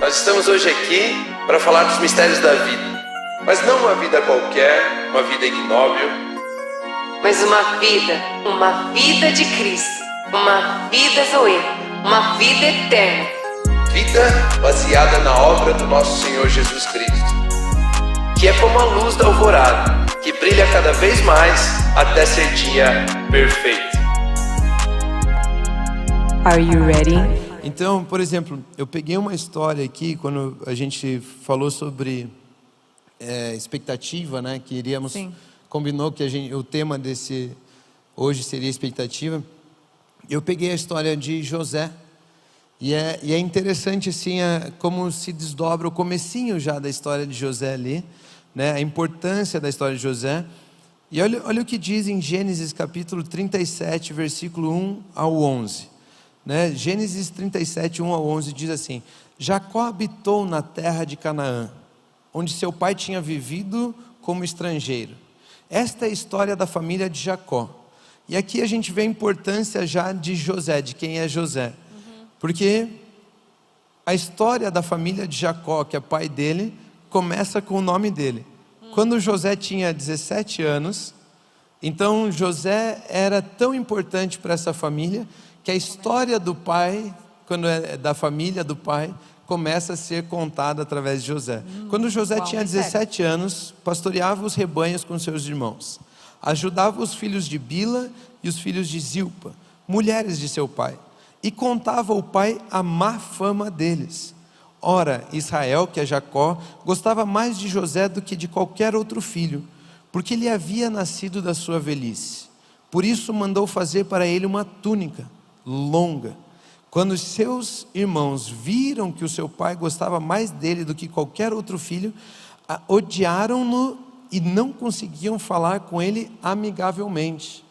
Nós estamos hoje aqui para falar dos mistérios da vida, mas não uma vida qualquer, uma vida ignóbil, mas uma vida de Cristo, uma vida Zoe, uma vida eterna. vida baseada na obra do nosso Senhor Jesus Cristo, que é como a luz da alvorada, que brilha cada vez mais até ser dia perfeito. Are you ready? Então, por exemplo, eu peguei uma história aqui, quando a gente falou sobre expectativa, né? Que iríamos, combinou que o tema desse hoje seria expectativa. Eu peguei a história de José, e é interessante assim, como se desdobra o comecinho já da história de José ali, né? A importância da história de José. E olha o que diz em Gênesis capítulo 37, versículo 1 ao 11. Né? Gênesis 37, 1 ao 11 diz assim: Jacó habitou na terra de Canaã, onde seu pai tinha vivido como estrangeiro. Esta é a história da família de Jacó. E aqui a gente vê a importância já de José, de quem é José. Porque a história da família de Jacó, que é pai dele, começa com o nome dele. Quando José tinha 17 anos, então José era tão importante para essa família, que a história do pai, quando é da família do pai, começa a ser contada através de José. Quando José tinha 17 anos, pastoreava os rebanhos com seus irmãos. Ajudava os filhos de Bila e os filhos de Zilpa, mulheres de seu pai. E contava ao pai a má fama deles. Ora, Israel, que é Jacó, gostava mais de José do que de qualquer outro filho, porque ele havia nascido da sua velhice. Por isso mandou fazer para ele uma túnica longa. Quando seus irmãos viram que o seu pai gostava mais dele do que qualquer outro filho, odiaram-no e não conseguiam falar com ele amigavelmente.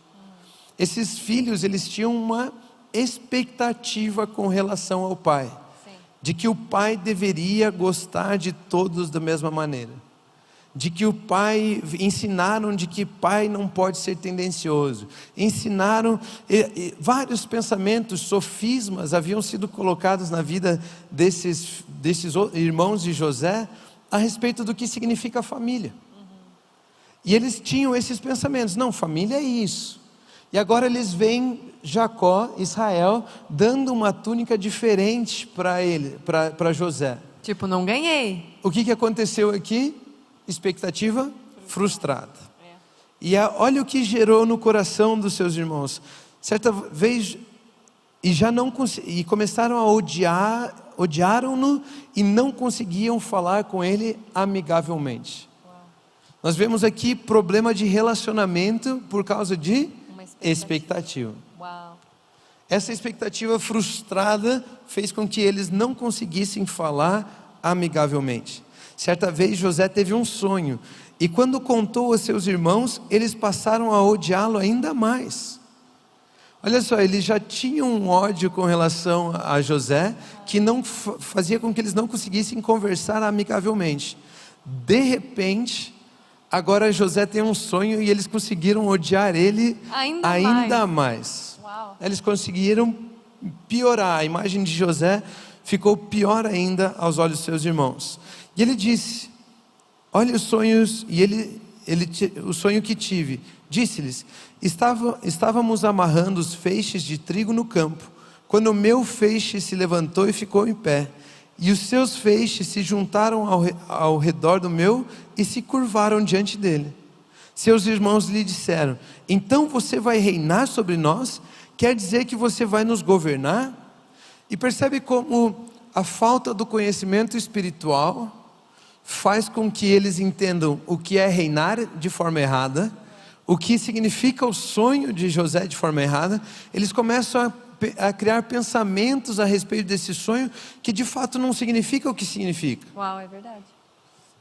Esses filhos, eles tinham uma expectativa com relação ao pai, de que o pai deveria gostar de todos da mesma maneira, de que o pai, ensinaram de que pai não pode ser tendencioso, ensinaram vários pensamentos, sofismas haviam sido colocados na vida desses irmãos de José, a respeito do que significa família. E eles tinham esses pensamentos: não, família é isso. E agora eles veem Jacó, Israel, dando uma túnica diferente para José. Tipo, não ganhei. O que aconteceu aqui? Expectativa frustrada. E olha o que gerou no coração dos seus irmãos. Certa vez, e começaram a odiaram-no e não conseguiam falar com ele amigavelmente. Nós vemos aqui problema de relacionamento por causa de expectativa. Essa expectativa frustrada fez com que eles não conseguissem falar amigavelmente. Certa vez José teve um sonho, e quando contou aos seus irmãos, eles passaram a odiá-lo ainda mais. Olha só, eles já tinham um ódio com relação a José, que não fazia com que eles não conseguissem conversar amigavelmente. De repente, agora José tem um sonho e eles conseguiram odiar ele ainda mais. Eles conseguiram piorar, a imagem de José ficou pior ainda aos olhos de seus irmãos. E ele disse: olha os sonhos, o sonho que tive. Disse-lhes: estávamos amarrando os feixes de trigo no campo, quando o meu feixe se levantou e ficou em pé, e os seus feixes se juntaram ao redor do meu e se curvaram diante dele. Seus irmãos lhe disseram: então você vai reinar sobre nós? Quer dizer que você vai nos governar? E percebe como a falta do conhecimento espiritual faz com que eles entendam o que é reinar de forma errada, o que significa o sonho de José de forma errada. Eles começam a criar pensamentos a respeito desse sonho que de fato não significa o que significa. Uau, é verdade.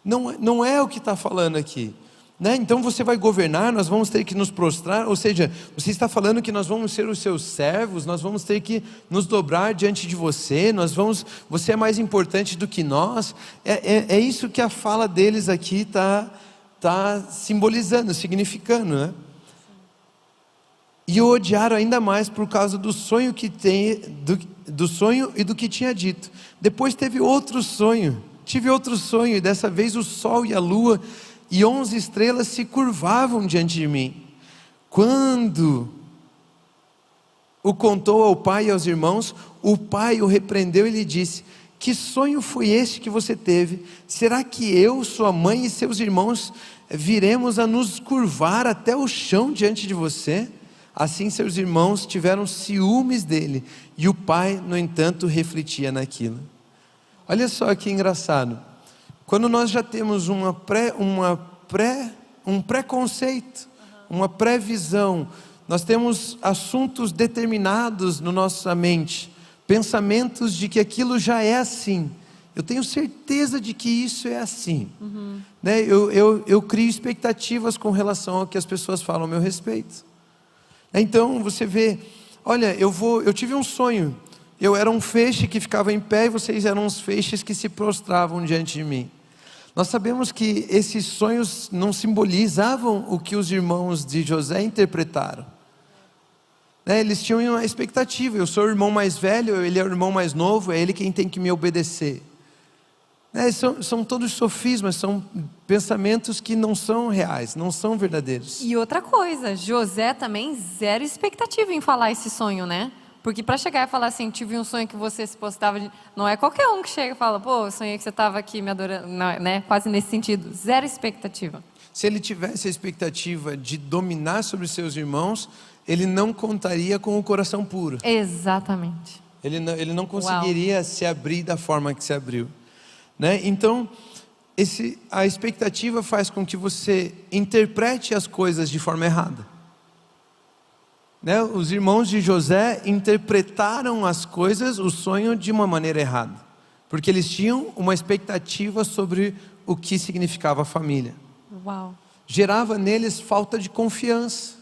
Não é o que está falando aqui, né? Então você vai governar, nós vamos ter que nos prostrar, ou seja, você está falando que nós vamos ser os seus servos, nós vamos ter que nos dobrar diante de você, você é mais importante do que nós. É isso que a fala deles aqui está simbolizando, significando, né? E o odiaram ainda mais por causa do sonho do sonho e do que tinha dito. Depois tive outro sonho, e dessa vez o sol e a lua e 11 estrelas se curvavam diante de mim. Quando o contou ao pai e aos irmãos, o pai o repreendeu e lhe disse: que sonho foi este que você teve? Será que eu, sua mãe e seus irmãos viremos a nos curvar até o chão diante de você? Assim seus irmãos tiveram ciúmes dele, e o pai, no entanto, refletia naquilo. Olha só que engraçado. Quando nós já temos um preconceito, uma previsão, nós temos assuntos determinados na nossa mente, pensamentos de que aquilo já é assim. Eu tenho certeza de que isso é assim. Né? Eu crio expectativas com relação ao que as pessoas falam a meu respeito. Então você vê, olha, eu tive um sonho, eu era um feixe que ficava em pé e vocês eram uns feixes que se prostravam diante de mim. Nós sabemos que esses sonhos não simbolizavam o que os irmãos de José interpretaram. Né? Eles tinham uma expectativa: eu sou o irmão mais velho, ele é o irmão mais novo, é ele quem tem que me obedecer. Né? São todos sofismas, são pensamentos que não são reais, não são verdadeiros. E outra coisa, José também zero expectativa em falar esse sonho, né? Porque para chegar e falar assim, tive um sonho que você se postava, não é qualquer um que chega e fala, pô, eu sonhei que você estava aqui me adorando, não, né? Quase nesse sentido, zero expectativa. Se ele tivesse a expectativa de dominar sobre seus irmãos, ele não contaria com o coração puro. Exatamente. Ele não conseguiria se abrir da forma que se abriu. Né? Então, a expectativa faz com que você interprete as coisas de forma errada. Né? Os irmãos de José interpretaram as coisas, o sonho, de uma maneira errada, porque eles tinham uma expectativa sobre o que significava a família. Uau. Gerava neles falta de confiança.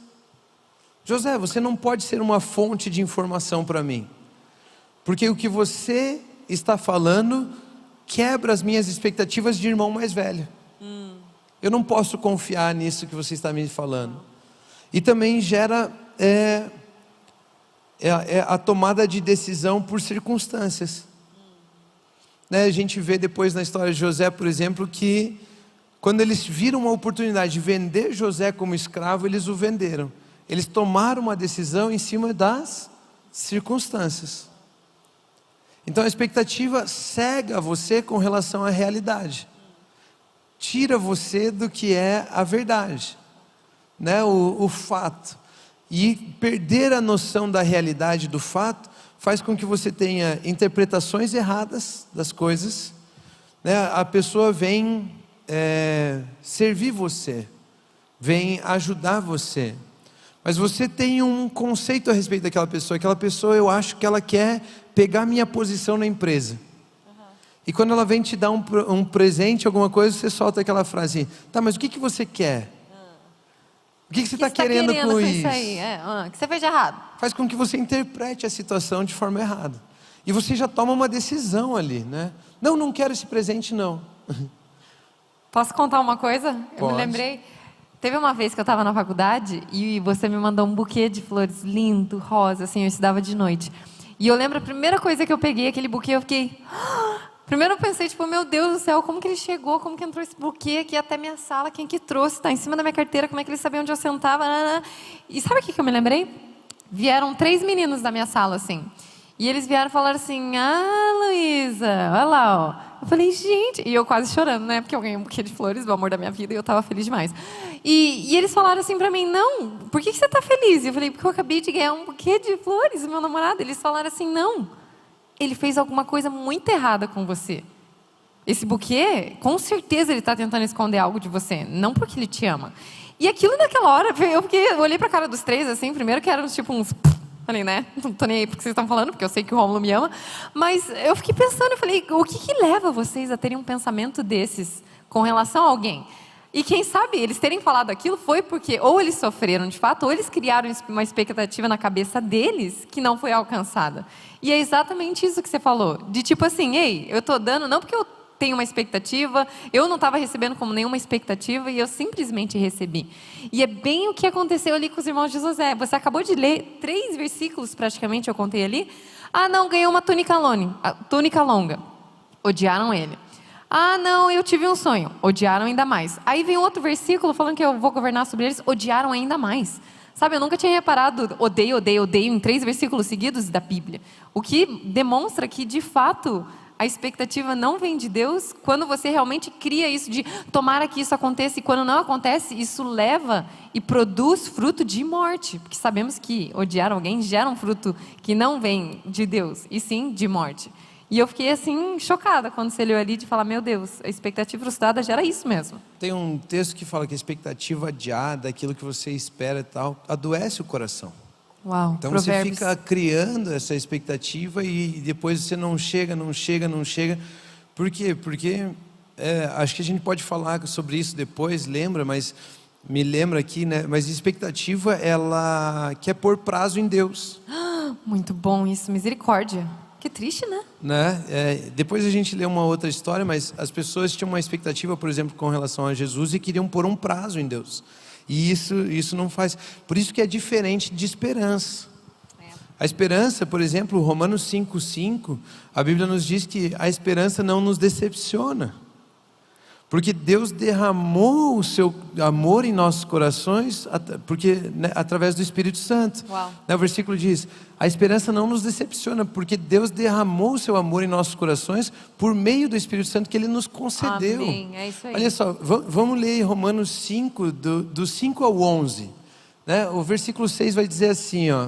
José, você não pode ser uma fonte de informação para mim, porque o que você está falando quebra as minhas expectativas de irmão mais velho. Eu não posso confiar nisso que você está me falando. E também gera a tomada de decisão por circunstâncias. Né? A gente vê depois na história de José, por exemplo, que quando eles viram uma oportunidade de vender José como escravo, eles o venderam. Eles tomaram uma decisão em cima das circunstâncias. Então a expectativa cega você com relação à realidade, tira você do que é a verdade, né? o fato. E perder a noção da realidade do fato faz com que você tenha interpretações erradas das coisas, né? A pessoa vem servir você, vem ajudar você, mas você tem um conceito a respeito daquela pessoa. Aquela pessoa, eu acho que ela quer pegar minha posição na empresa. E quando ela vem te dar um presente, alguma coisa, você solta aquela frase: tá, mas o que você quer? O que você está querendo com isso? Aí? O que você fez de errado? Faz com que você interprete a situação de forma errada. E você já toma uma decisão ali, né? Não quero esse presente, não. Posso contar uma coisa? Pode. Eu me lembrei. Teve uma vez que eu estava na faculdade e você me mandou um buquê de flores lindo, rosa, assim, eu estudava de noite. E eu lembro a primeira coisa que eu peguei, aquele buquê, eu fiquei... Primeiro eu pensei, tipo, meu Deus do céu, como que ele chegou? Como que entrou esse buquê aqui até minha sala? Quem que trouxe? Está em cima da minha carteira, como é que ele sabia onde eu sentava? E sabe o que eu me lembrei? Vieram 3 meninos da minha sala, assim. E eles vieram falar assim: ah, Luísa, olha lá, ó. Eu falei, gente... E eu quase chorando, né? Porque eu ganhei um buquê de flores, o amor da minha vida, e eu estava feliz demais. E eles falaram assim pra mim: não, por que você está feliz? E eu falei, porque eu acabei de ganhar um buquê de flores do meu namorado. Eles falaram assim: não, ele fez alguma coisa muito errada com você. Esse buquê, com certeza ele está tentando esconder algo de você, não porque ele te ama. E aquilo naquela hora, eu olhei pra cara dos 3, assim, primeiro que eram tipo uns... Falei, né? Não tô nem aí porque vocês estão falando, porque eu sei que o Rômulo me ama. Mas eu fiquei pensando, eu falei, o que leva vocês a terem um pensamento desses com relação a alguém? E quem sabe eles terem falado aquilo foi porque ou eles sofreram de fato, ou eles criaram uma expectativa na cabeça deles que não foi alcançada. E é exatamente isso que você falou. De tipo assim, ei, eu tô dando não porque eu tem uma expectativa. Eu não estava recebendo como nenhuma expectativa e eu simplesmente recebi. E é bem o que aconteceu ali com os irmãos de José. Você acabou de ler 3 versículos, praticamente, eu contei ali. Ah, não, ganhou uma túnica longa. Odiaram ele. Ah, não, eu tive um sonho. Odiaram ainda mais. Aí vem outro versículo falando que eu vou governar sobre eles. Odiaram ainda mais. Sabe, eu nunca tinha reparado, odeio, odeio, odeio, em 3 versículos seguidos da Bíblia. O que demonstra que, de fato, a expectativa não vem de Deus quando você realmente cria isso de tomara que isso aconteça. E quando não acontece, isso leva e produz fruto de morte. Porque sabemos que odiar alguém gera um fruto que não vem de Deus, e sim de morte. E eu fiquei assim, chocada quando você leu ali de falar, meu Deus, a expectativa frustrada gera isso mesmo. Tem um texto que fala que a expectativa adiada, aquilo que você espera e tal, adoece o coração. Uau, Então Provérbios. você fica criando essa expectativa e depois você não chega. Por quê? Porque acho que a gente pode falar sobre isso depois, mas me lembra aqui, né? Mas expectativa, ela quer pôr prazo em Deus. Muito bom isso, misericórdia. Que triste, né? Depois a gente lê uma outra história, mas as pessoas tinham uma expectativa, por exemplo, com relação a Jesus e queriam pôr um prazo em Deus. E isso não faz. Por isso que é diferente de esperança. A esperança, por exemplo, Romanos 5,5, a Bíblia nos diz que a esperança não nos decepciona. Porque Deus derramou o seu amor em nossos corações, através do Espírito Santo. Uau. O versículo diz, a esperança não nos decepciona, porque Deus derramou o seu amor em nossos corações por meio do Espírito Santo que Ele nos concedeu. Amém, é isso aí. Olha só, vamos ler Romanos 5, do 5 ao 11. Né? O versículo 6 vai dizer assim, ó.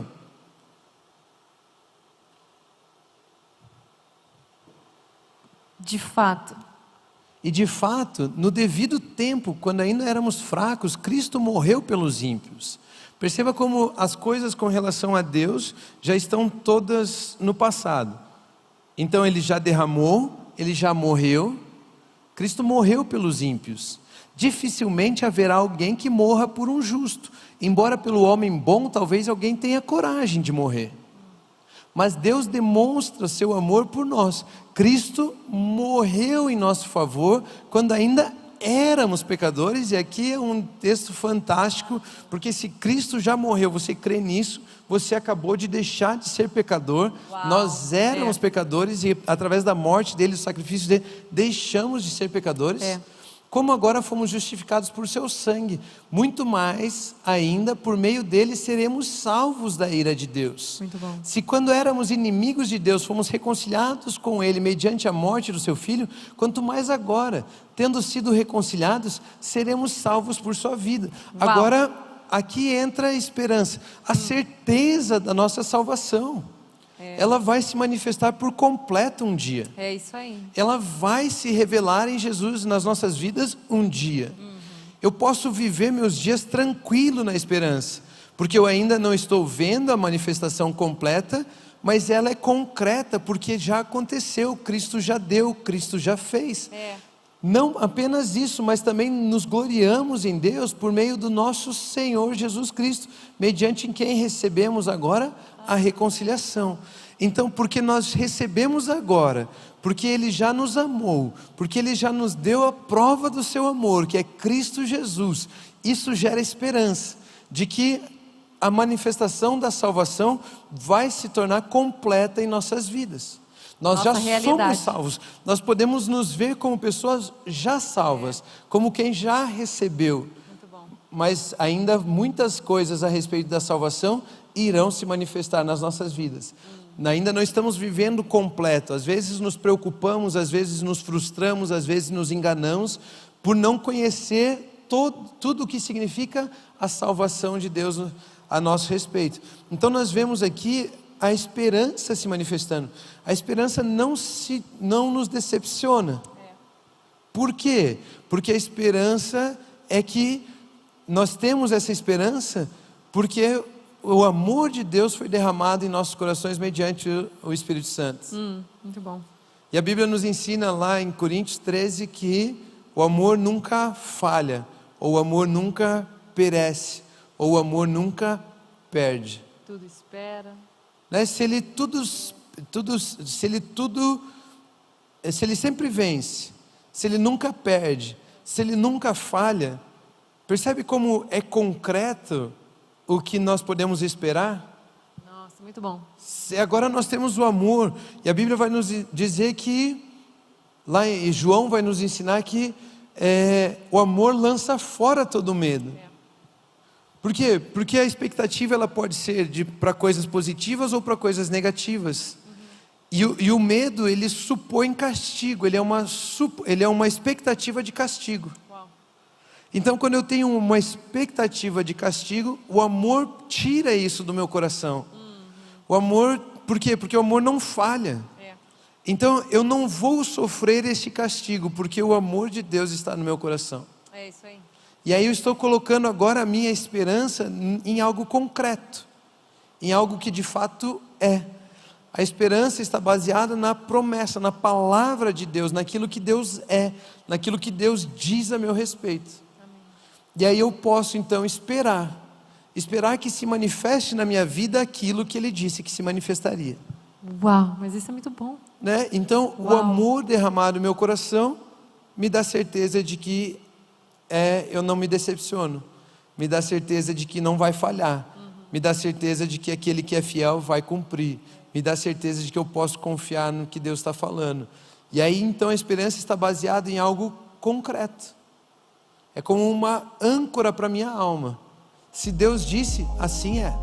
De fato. E de fato, no devido tempo, quando ainda éramos fracos, Cristo morreu pelos ímpios. Perceba como as coisas com relação a Deus já estão todas no passado. Então Ele já derramou, Ele já morreu, Cristo morreu pelos ímpios. Dificilmente haverá alguém que morra por um justo, embora pelo homem bom talvez alguém tenha coragem de morrer. Mas Deus demonstra seu amor por nós. Cristo morreu em nosso favor quando ainda éramos pecadores. E aqui é um texto fantástico, porque se Cristo já morreu, você crê nisso, você acabou de deixar de ser pecador. Uau, nós éramos pecadores e através da morte dele, do sacrifício dele, deixamos de ser pecadores. Como agora fomos justificados por seu sangue, muito mais ainda por meio dele seremos salvos da ira de Deus. Muito bom. Se quando éramos inimigos de Deus fomos reconciliados com ele mediante a morte do seu filho, quanto mais agora, tendo sido reconciliados, seremos salvos por sua vida. Uau. Agora aqui entra a esperança, a certeza da nossa salvação. Ela vai se manifestar por completo um dia. É isso aí. Ela vai se revelar em Jesus nas nossas vidas um dia. Eu posso viver meus dias tranquilo na esperança, porque eu ainda não estou vendo a manifestação completa, mas ela é concreta, porque já aconteceu, Cristo já deu, Cristo já fez. Não apenas isso, mas também nos gloriamos em Deus por meio do nosso Senhor Jesus Cristo, mediante quem recebemos agora a reconciliação. Então, porque nós recebemos agora, porque Ele já nos amou, porque Ele já nos deu a prova do seu amor, que é Cristo Jesus, isso gera esperança de que a manifestação da salvação vai se tornar completa em nossas vidas. Nós já somos salvos, nós podemos nos ver como pessoas já salvas, como quem já recebeu. Muito bom. Mas ainda muitas coisas a respeito da salvação irão se manifestar nas nossas vidas. Ainda não estamos vivendo completo, às vezes nos preocupamos, às vezes nos frustramos, às vezes nos enganamos, por não conhecer tudo o que significa a salvação de Deus a nosso respeito. Então nós vemos aqui a esperança se manifestando. A esperança não nos decepciona. Por quê? Porque a esperança é que nós temos essa esperança porque o amor de Deus foi derramado em nossos corações mediante o Espírito Santo. Muito bom. E a Bíblia nos ensina lá em Coríntios 13 que o amor nunca falha, ou o amor nunca perece, ou o amor nunca perde. Tudo espera. Né? Se ele sempre vence, se Ele nunca perde, se Ele nunca falha, percebe como é concreto o que nós podemos esperar? Nossa, muito bom. Agora nós temos o amor, e a Bíblia vai nos dizer que, lá em João vai nos ensinar que o amor lança fora todo medo. Por quê? Porque a expectativa ela pode ser para coisas positivas ou para coisas negativas. E o medo, ele supõe castigo, ele é uma expectativa de castigo. Então, quando eu tenho uma expectativa de castigo, o amor tira isso do meu coração. O amor, por quê? Porque o amor não falha. Então, eu não vou sofrer esse castigo, porque o amor de Deus está no meu coração. É isso aí. E aí eu estou colocando agora a minha esperança em algo concreto, em algo que de fato é. A esperança está baseada na promessa, na palavra de Deus, naquilo que Deus é, naquilo que Deus diz a meu respeito. Amém. E aí eu posso então esperar que se manifeste na minha vida aquilo que Ele disse que se manifestaria. Uau, mas isso é muito bom. Né? Então, o amor derramado no meu coração me dá certeza de que eu não me decepciono, me dá certeza de que não vai falhar, me dá certeza de que aquele que é fiel vai cumprir, me dá certeza de que eu posso confiar no que Deus está falando. E aí então a esperança está baseada em algo concreto, é como uma âncora para a minha alma. Se Deus disse, assim é.